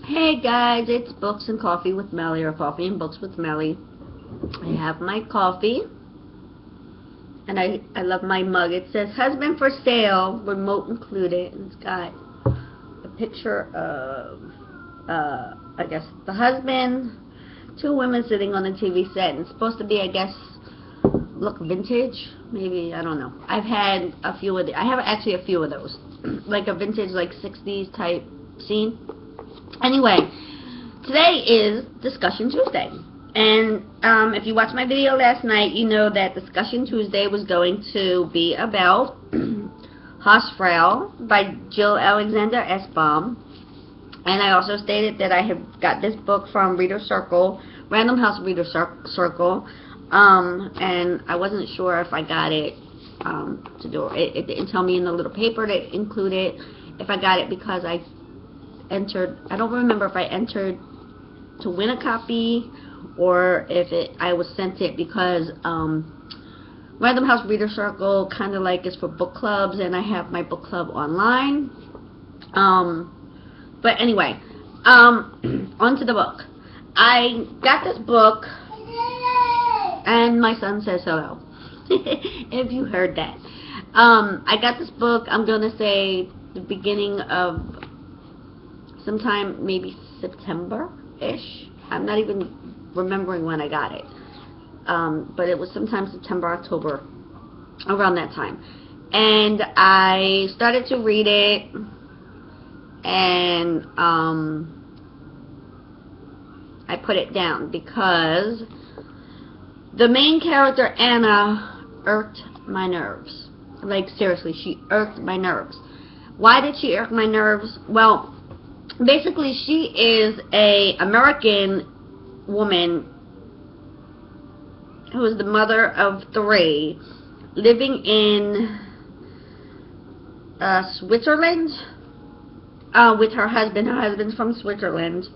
Hey guys, it's Books and Coffee with Melly, or Coffee and Books with Melly. I have my coffee, and I love my mug. It says husband for sale, remote included, and it's got a picture of, I guess, the husband, two women sitting on a TV set, and it's supposed to be, I guess, look vintage, maybe, I don't know. I've had a few of I have actually a few of those, like a vintage, like 60s type scene. Anyway, today is Discussion Tuesday, and if you watched my video last night, you know that Discussion Tuesday was going to be about Hausfrau by Jill Alexander Essbaum, and I also stated that I have got this book from Reader Circle, Random House Reader Circle, and I wasn't sure if I got it to do it. It didn't tell me in the little paper that included if I got it because I entered. I don't remember if I entered to win a copy or if I was sent it because Random House Reader Circle kind of like is for book clubs, and I have my book club online. But anyway, on to the book. I got this book, and my son says hello. If you heard that. I got this book, I'm going to say the beginning of sometime maybe September-ish. I'm not even remembering when I got it. But it was sometime September, October, around that time. And I started to read it, and I put it down because the main character, Anna, irked my nerves. Like, seriously, she irked my nerves. Why did she irk my nerves? Well, basically, she is an American woman who is the mother of 3, living in Switzerland with her husband. Her husband's from Switzerland,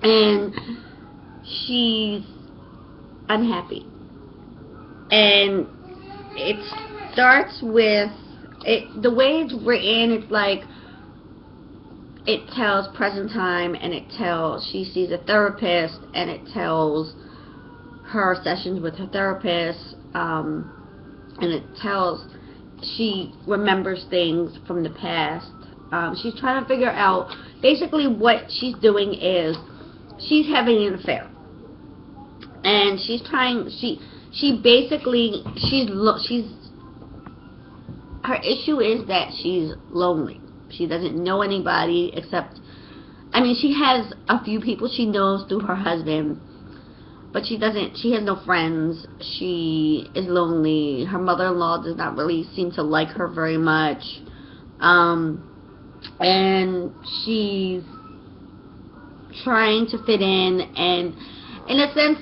and she's unhappy. And it starts with the way it's written. It's like it tells present time, and it tells she sees a therapist, and it tells her sessions with her therapist, and it tells she remembers things from the past. She's trying to figure out, basically what she's doing is she's having an affair, and she's trying, she basically, her issue is that she's lonely. She doesn't know anybody except, I mean, she has a few people she knows through her husband, but she has no friends. She is lonely. Her mother-in-law does not really seem to like her very much. And she's trying to fit in, and in a sense,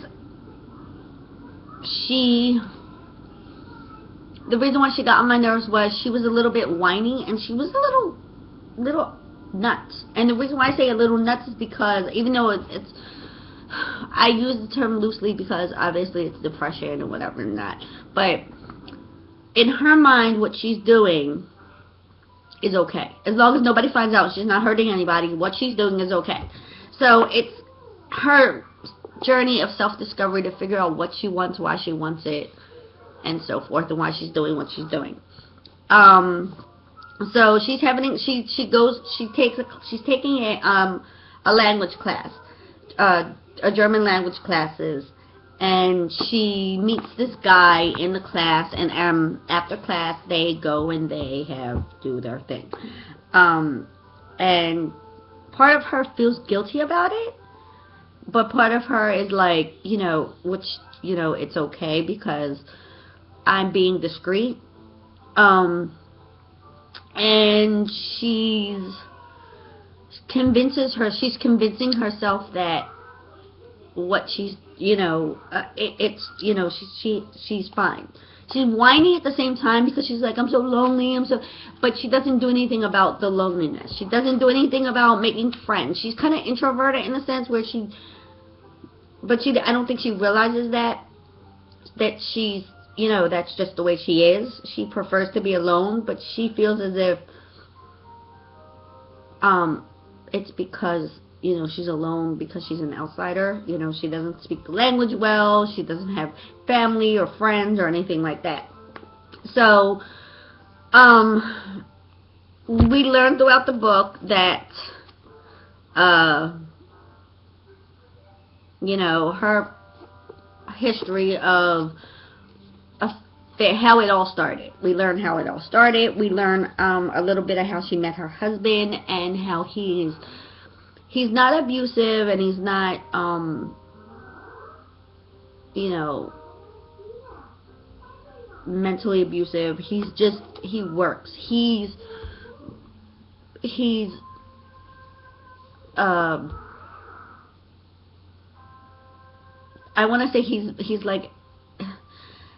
the reason why she got on my nerves was she was a little bit whiny, and she was a little nuts. And the reason why I say a little nuts is because, even though it's I use the term loosely because obviously it's depression or whatever and that, but in her mind, what she's doing is okay. As long as nobody finds out, she's not hurting anybody, what she's doing is okay. So it's her journey of self-discovery to figure out what she wants, why she wants it, and so forth, and why she's doing what she's doing. So she's taking a language class, a German language classes, and she meets this guy in the class, and after class they go and they do their thing, and part of her feels guilty about it, but part of her is like, it's okay because I'm being discreet, and she's convincing herself that what she's, she's fine. She's whiny at the same time because she's like, I'm so lonely, but she doesn't do anything about the loneliness. She doesn't do anything about making friends. She's kind of introverted in a sense where I don't think she realizes that she's, that's just the way she is. She prefers to be alone, but she feels as if it's because you know, she's alone because she's an outsider. You know, she doesn't speak the language well. She doesn't have family or friends or anything like that. So, we learn throughout the book that, you know, her history of how it all started. We learn how it all started. We learn a little bit of how she met her husband and how he's not abusive and he's not, you know, mentally abusive. He's just, he works. He's I want to say he's like,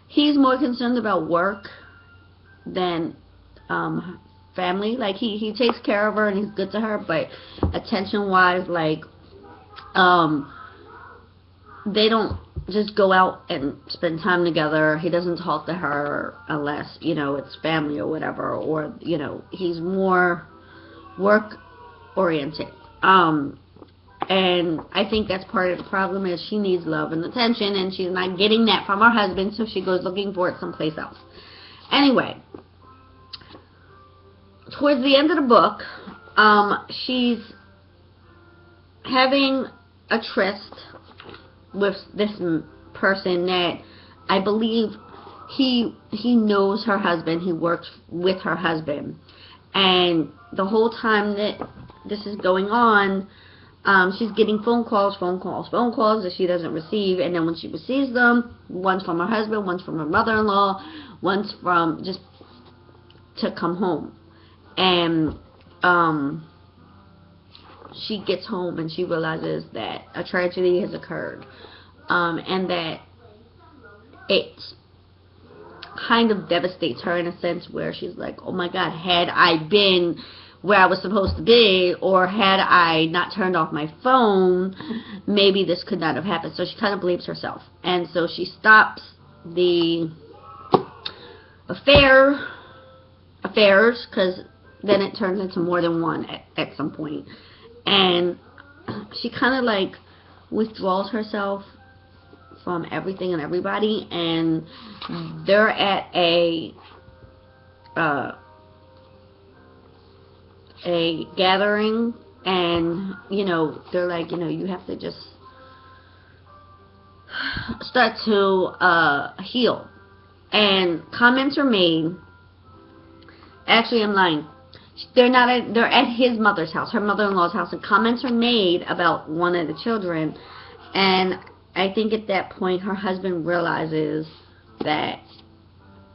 he's more concerned about work than family. Like he takes care of her and he's good to her, but attention wise, like they don't just go out and spend time together. He doesn't talk to her unless, you know, it's family or whatever, or, you know, he's more work oriented. And I think that's part of the problem, is she needs love and attention, and she's not getting that from her husband, so she goes looking for it someplace else. Anyway, towards the end of the book, she's having a tryst with this person that I believe he knows her husband. He works with her husband, and the whole time that this is going on, she's getting phone calls that she doesn't receive, and then when she receives them, one's from her husband, one's from her mother-in-law, one's from just to come home. And she gets home and she realizes that a tragedy has occurred, and that it kind of devastates her in a sense where she's like, oh my God, had I been where I was supposed to be, or had I not turned off my phone, maybe this could not have happened. So she kind of blames herself, and so she stops the affairs, because then it turns into more than one at some point, and she kind of like withdraws herself from everything and everybody, and they're at a gathering, and, you know, they're like, you know, you have to just start to heal, and comments are made. Actually, I'm lying. They're at his mother's house, her mother-in-law's house, and comments are made about one of the children, and I think at that point her husband realizes that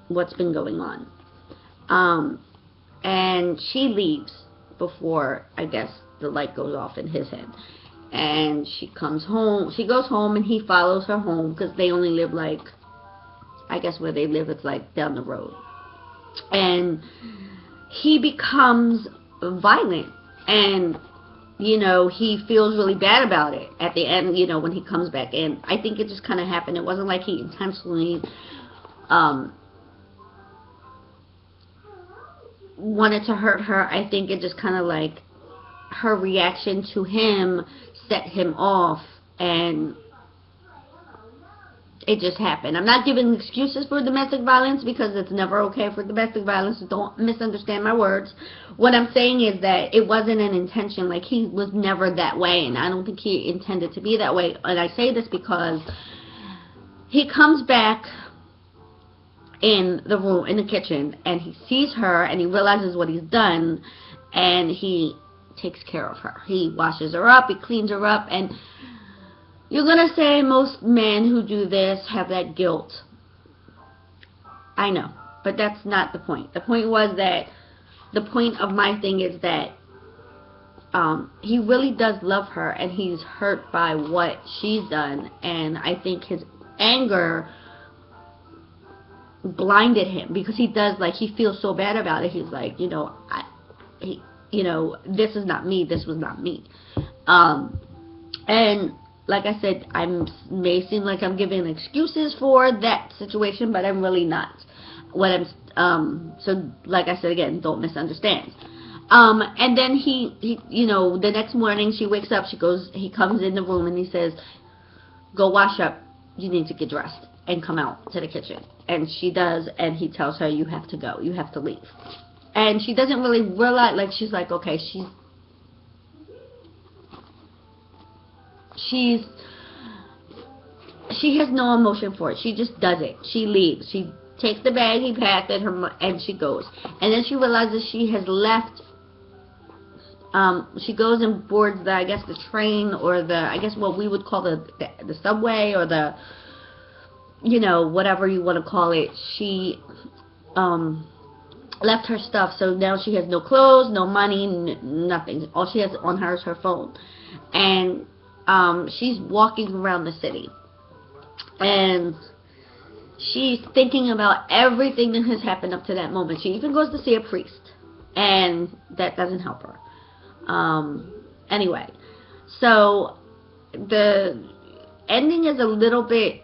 what's been going on, and she leaves before, I guess, the light goes off in his head, and she goes home, and he follows her home, because they only live, like, I guess where they live, it's like down the road, and he becomes violent, and, you know, he feels really bad about it at the end, you know, when he comes back in. I think it just kind of happened. It wasn't like he intentionally wanted to hurt her. I think it just kind of like her reaction to him set him off, and it just happened. I'm not giving excuses for domestic violence, because it's never okay for domestic violence. Don't misunderstand my words. What I'm saying is that it wasn't an intention. Like, he was never that way, and I don't think he intended to be that way. And I say this because he comes back in the room, in the kitchen, and he sees her, and he realizes what he's done, and he takes care of her. He washes her up, he cleans her up, and you're going to say most men who do this have that guilt. I know, but that's not the point. The point was that, the point of my thing is that he really does love her, and he's hurt by what she's done, and I think his anger blinded him, because he does, like, he feels so bad about it. He's like, you know, you know, this is not me, this was not me. And like I said, I may seem like I'm giving excuses for that situation, but I'm really not. So like I said again, don't misunderstand. And then he, you know, the next morning she wakes up, he comes in the room and he says, go wash up, you need to get dressed and come out to the kitchen. And she does, and he tells her, you have to go, you have to leave. And she doesn't really realize, like, she's like, okay, she has no emotion for it. She just does it. She leaves. She takes the bag he packed and she goes. And then she realizes she has left. She goes and boards the, I guess, the train, or the, I guess what we would call the subway, or the, you know, whatever you want to call it. She left her stuff, so now she has no clothes, no money, nothing. All she has on her is her phone. And she's walking around the city, and she's thinking about everything that has happened up to that moment. She even goes to see a priest, and that doesn't help her. Anyway, so the ending is a little bit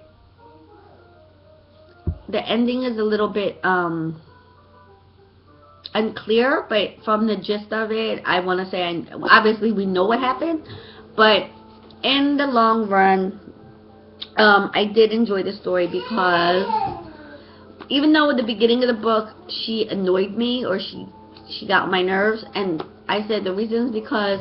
unclear, but from the gist of it, I want to say, obviously we know what happened, but in the long run, I did enjoy the story, because even though at the beginning of the book she annoyed me, or she got on my nerves, and I said the reason is because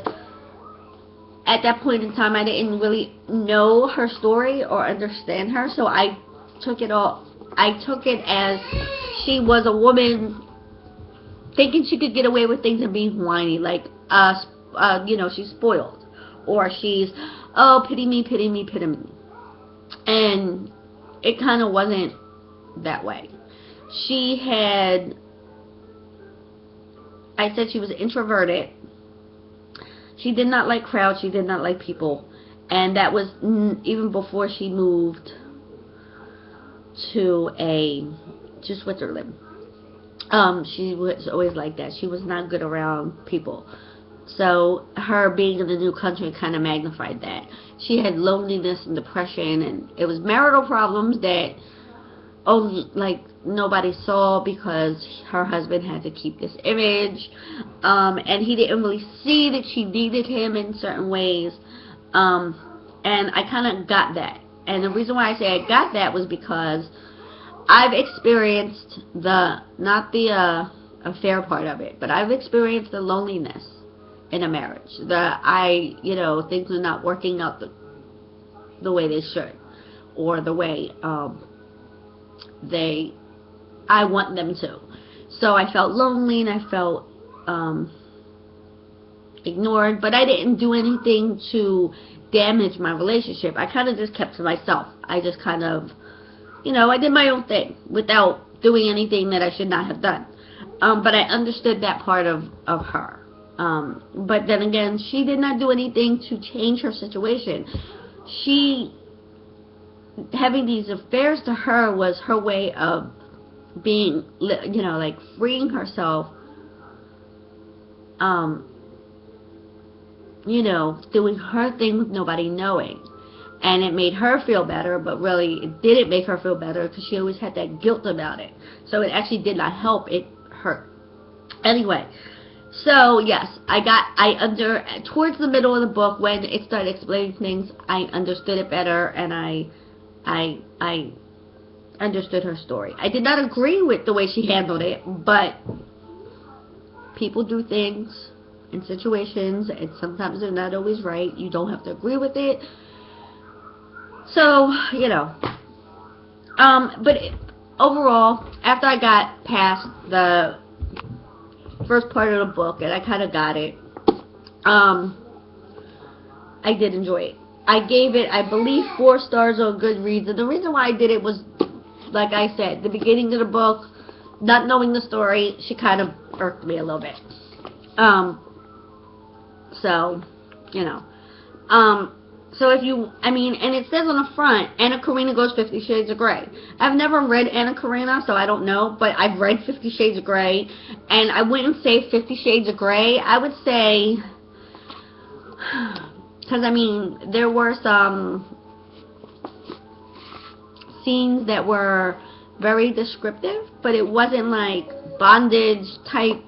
at that point in time I didn't really know her story or understand her, so I took it as she was a woman thinking she could get away with things and being whiny, like you know, she's spoiled, or she's, oh, pity me, pity me, pity me. And it kind of wasn't that way. I said she was introverted. She did not like crowds. She did not like people. And that was even before she moved to Switzerland. She was always like that. She was not good around people. So her being in a new country kind of magnified that. She had loneliness and depression, and it was marital problems that nobody saw, because her husband had to keep this image, and he didn't really see that she needed him in certain ways, and I kind of got that. And the reason why I say I got that was because I've experienced not the affair part of it, but I've experienced the loneliness in a marriage. Things are not working out the way they should, or the way I want them to. So I felt lonely, and I felt ignored, but I didn't do anything to damage my relationship. I kind of just kept to myself. I just kind of, I did my own thing without doing anything that I should not have done. But I understood that part of her. But then again, she did not do anything to change her situation. Having these affairs to her was her way of being, freeing herself, doing her thing with nobody knowing. And it made her feel better, but really it didn't make her feel better, because she always had that guilt about it. So it actually did not help, it hurt. Anyway, so yes, towards the middle of the book, when it started explaining things, I understood it better, and I understood her story. I did not agree with the way she handled it, but people do things in situations, and sometimes they're not always right. You don't have to agree with it. So, but overall, after I got past the first part of the book, and I kind of got it, I did enjoy it. I gave it, I believe, 4 stars on Goodreads, and the reason why I did it was, like I said, the beginning of the book, not knowing the story, she kind of irked me a little bit. So if you, and it says on the front, Anna Karenina goes 50 Shades of Grey. I've never read Anna Karenina, so I don't know, but I've read 50 Shades of Grey, and I wouldn't say 50 Shades of Grey. I would say, because, there were some scenes that were very descriptive, but it wasn't like bondage type,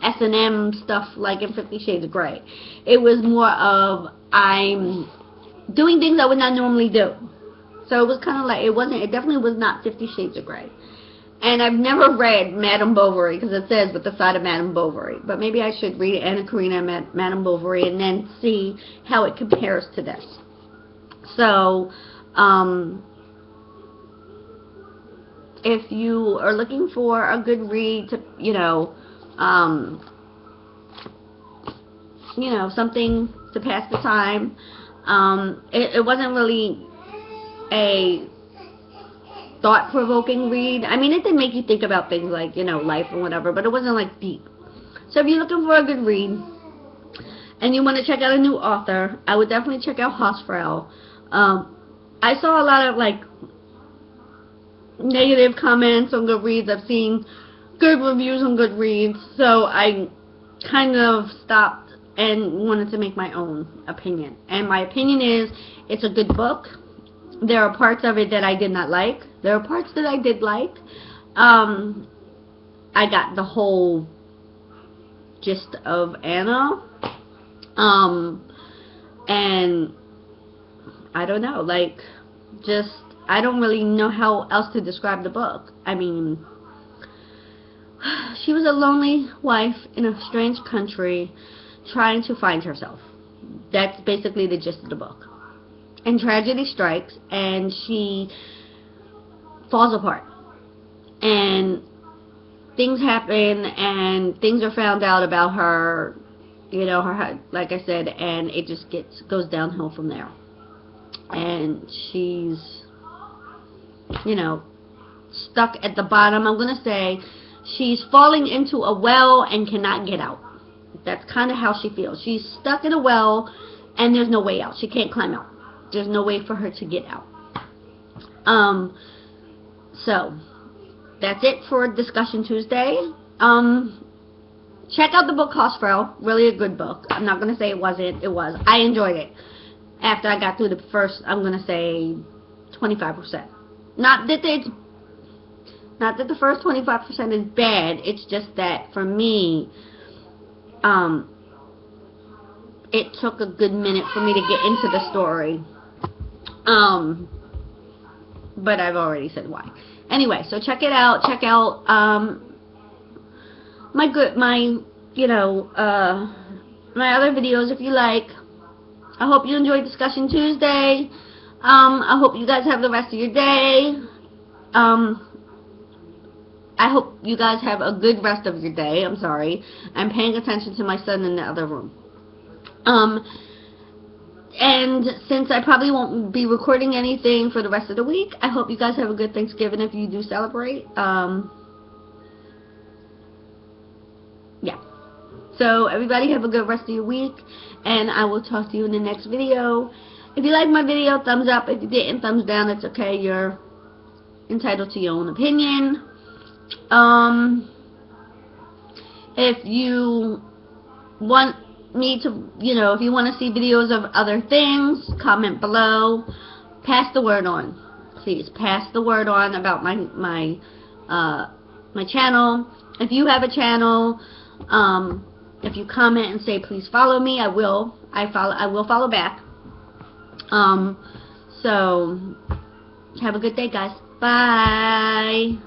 S&M stuff like in 50 Shades of Grey. It was more of I'm doing things I would not normally do. So it was kind of like, it definitely was not 50 Shades of Grey. And I've never read Madame Bovary, because it says with the side of Madame Bovary. But maybe I should read Anna Karenina and Madame Bovary and then see how it compares to this. So, if you are looking for a good read to, something to pass the time, it wasn't really a thought-provoking read. I mean, it did make you think about things like, life and whatever, but it wasn't like deep. So if you're looking for a good read and you want to check out a new author, I would definitely check out Hausfrau. I saw a lot of like negative comments on Goodreads. I've seen good reviews on Goodreads, so I kind of stopped and wanted to make my own opinion. And my opinion is, it's a good book. There are parts of it that I did not like. There are parts that I did like. I got the whole gist of Anna. And I don't know, I don't really know how else to describe the book. I mean, she was a lonely wife in a strange country trying to find herself. That's basically the gist of the book. And tragedy strikes, and she falls apart. And things happen, and things are found out about her, her, like I said, and it just goes downhill from there. And she's, stuck at the bottom. I'm going to say she's falling into a well and cannot get out. That's kind of how she feels. She's stuck in a well, and there's no way out. She can't climb out. There's no way for her to get out. So that's it for Discussion Tuesday. Check out the book Hausfrau. Really a good book. I'm not going to say it wasn't. It was. I enjoyed it. After I got through the first, I'm going to say 25%. Not that the first 25% is bad. It's just that for me, it took a good minute for me to get into the story. But I've already said why. Anyway, so check it out. Check out my other videos if you like. I hope you enjoyed Discussion Tuesday. I hope you guys have the rest of your day. I hope you guys have a good rest of your day. I'm sorry. I'm paying attention to my son in the other room. And since I probably won't be recording anything for the rest of the week, I hope you guys have a good Thanksgiving if you do celebrate. Yeah. So everybody have a good rest of your week, and I will talk to you in the next video. If you like my video, thumbs up. If you didn't, thumbs down. It's okay. You're entitled to your own opinion. If you want me to, if you want to see videos of other things, comment below. Pass the word on. Please pass the word on about my channel. If you have a channel, if you comment and say please follow me, I will follow back. So have a good day, guys. Bye.